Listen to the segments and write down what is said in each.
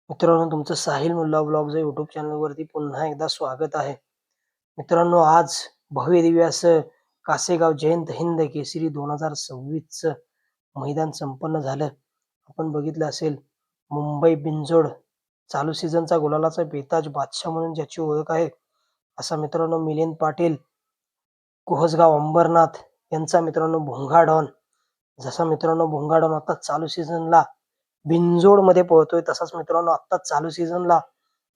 मित्रांनो, तुमचं साहिल मुल्ला ब्लॉग्स या यूट्यूब चॅनलवरती पुन्हा एकदा स्वागत आहे. मित्रांनो, आज भव्य दिव्य असं कासेगाव जयंत हिंद केसरी 2026चं मैदान संपन्न झालं. आपण बघितलं असेल, मुंबई बिनजोड चालू सीझनचा गुलालाचा बेताज बादशाह म्हणून ज्याची ओळख आहे, असा मित्रांनो मिलिंद पाटील, कोहसगाव अंबरनाथ यांचा मित्रांनो भोंगा डॉन. जसा मित्रांनो भोंगा डॉन आता चालू सीझनला बिनजोडमध्ये पळतोय, तसाच मित्रांनो आता चालू सीझनला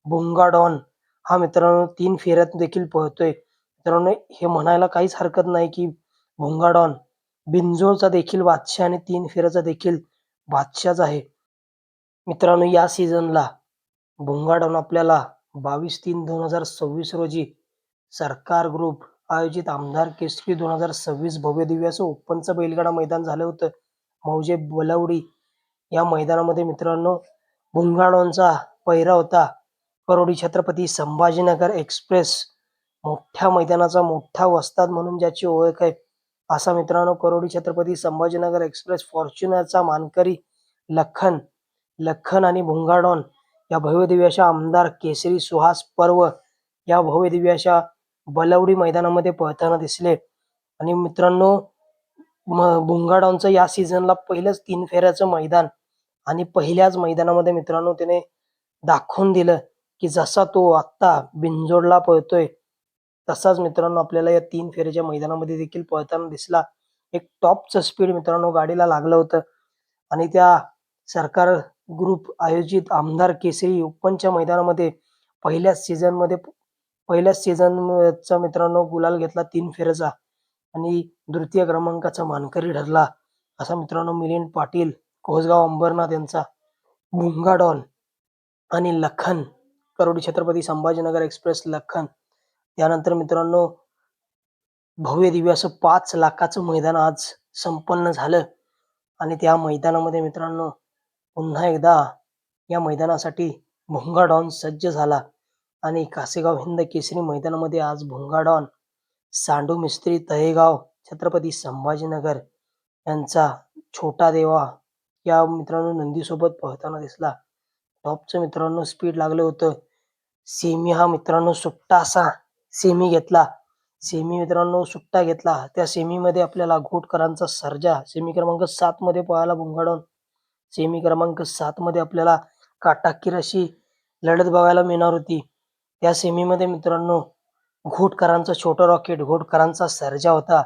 भोंगा डॉन हा मित्रांनो 3 फेऱ्यात देखील पळतोय. मित्रांनो, हे म्हणायला काहीच हरकत नाही की भोंगा डॉन बिनजोडचा देखील बादशाह आणि 3 फेऱ्याचा देखील बादशाहच आहे. मित्रांनो, या सीझनला भोंगा डॉन आपल्याला 22/3/2026 रोजी सरकार ग्रुप आयोजित आमदार केसरी 2026 भव्य दिव्य असं ओपनचं बैलगाडा मैदान झालं होतं. मौजे बलवडी या मैदानामध्ये मित्रांनो भोंगा डॉनचा पहिरा होता करोडी छत्रपती संभाजीनगर एक्सप्रेस. मोठ्या मैदानाचा मोठा वस्ताद म्हणून ज्याची ओळख आहे, असा मित्रांनो करोडी छत्रपती संभाजीनगर एक्सप्रेस फॉर्च्युनरचा मानकरी लखन लखन आणि भोंगा डॉन या भव्य दिव्य अशा आमदार केसरी सुहास पर्व या भव्य दिव्य अशा बलवडी मैदानामध्ये पळताना दिसले. आणि मित्रांनो, भोंगा डॉनचं या सीझनला पहिलंच 3 फेऱ्याचं मैदान आणि पहिल्याच मैदानामध्ये मित्रांनो त्याने दाखवून दिलं की जसा तो आत्ता बिनजोडला पळतोय, तसाच मित्रांनो आपल्याला या 3 फेऱ्याच्या मैदानामध्ये देखील पळताना दिसला. एक टॉपचं स्पीड मित्रांनो गाडीला लागलं होतं आणि त्या सरकार ग्रुप आयोजित आमदार केसरी ओपनच्या मैदानामध्ये पहिल्याच सीझनचा मित्रांनो गुलाल घेतला 3 फेऱ्याचा आणि द्वितीय क्रमांकाचा मानकरी ठरला. असा मित्रांनो मिलिंद पाटील, कोहसगाव अंबरनाथ यांचा भोंगा डॉन आणि लखन करोडी छत्रपती संभाजीनगर एक्सप्रेस लखन. त्यानंतर मित्रांनो भव्य दिव्य असं 5 लाखाचं मैदान आज संपन्न झालं आणि त्या मैदानामध्ये मित्रांनो पुन्हा एकदा या मैदानासाठी भोंगा डॉन सज्ज झाला आणि कासेगाव हिंद केसरी मैदानामध्ये आज भोंगा डॉन सांडू मिस्त्री तळेगाव छत्रपती संभाजीनगर यांचा छोटा देवा या मित्रांनो नंदीसोबत पळताना दिसला. टॉपचं मित्रांनो स्पीड लागलं होतं. सेमी हा मित्रांनो सुट्टा असा सेमी घेतला. सेमी मित्रांनो सुट्टा घेतला. त्या सेमीमध्ये आपल्याला घोटकरांचा सर्जा सेमी क्रमांक 7 मध्ये पळाला भोंगा डॉन. सेमी क्रमांक 7 मध्ये आपल्याला काटाकीर अशी लढत बघायला मिळणार होती. त्या सेमीमध्ये मित्रांनो घोटकरांचा छोटा रॉकेट, घोटकरांचा सर्जा होता.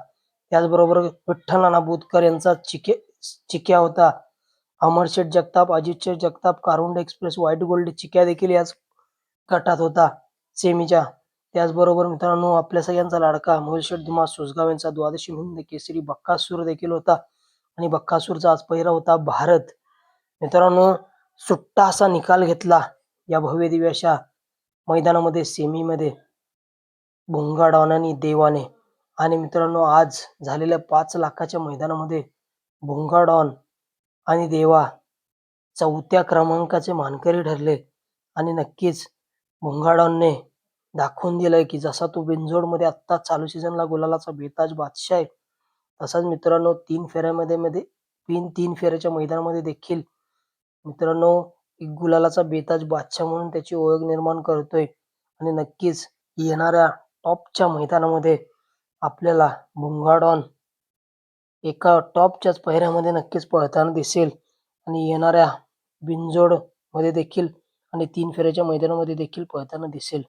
त्याचबरोबर विठ्ठल नाना बुतकर यांचा चिक्या होता. अमरशेठ Jagtap, अजितशेठ Jagtap, Karunde express, white gold चिक्या देखील याच गटात होता सेमीच्या. त्याचबरोबर मित्रांनो आपल्या सगळ्यांचा लाडका मोहिलशेठ धुमाळ सुसगाव यांचा द्वादशी हिंद केसरी बक्कासूर देखील होता आणि बक्कासूरचा आज पहिरा होता भारत. मित्रांनो, सुट्टा असा निकाल घेतला या भव्य दिव्य अशा मैदानामध्ये सेमीमध्ये भोंगा डॉन आणि देवाने. आणि मित्रांनो आज झालेल्या 5 लाखाच्या मैदानामध्ये भोंगा डॉन आणि देवा 4थ्या क्रमांकाचे मानकरी ठरले आणि नक्कीच भोंगा डॉनने दाखवून दिलंय की जसा तो बिनजोडमध्ये आत्ता चालू सीझनला गुलालाचा बेताज बादशाह आहे, तसाच मित्रांनो 3 फेऱ्यामध्ये 3 फेऱ्याच्या मैदानामध्ये देखील मित्रांनो एक गुलालाचा बेताज बादशाह म्हणून त्याची ओळख निर्माण करतोय. आणि नक्कीच येणाऱ्या टॉपच्या मैदानामध्ये आपल्याला भोंगा डॉन एका टॉपच्याच पहिऱ्यामध्ये नक्कीच पळताना दिसेल आणि येणाऱ्या बिनजोडमध्ये देखील आणि 3 फेऱ्याच्या मैदानामध्ये देखील पळताना दिसेल.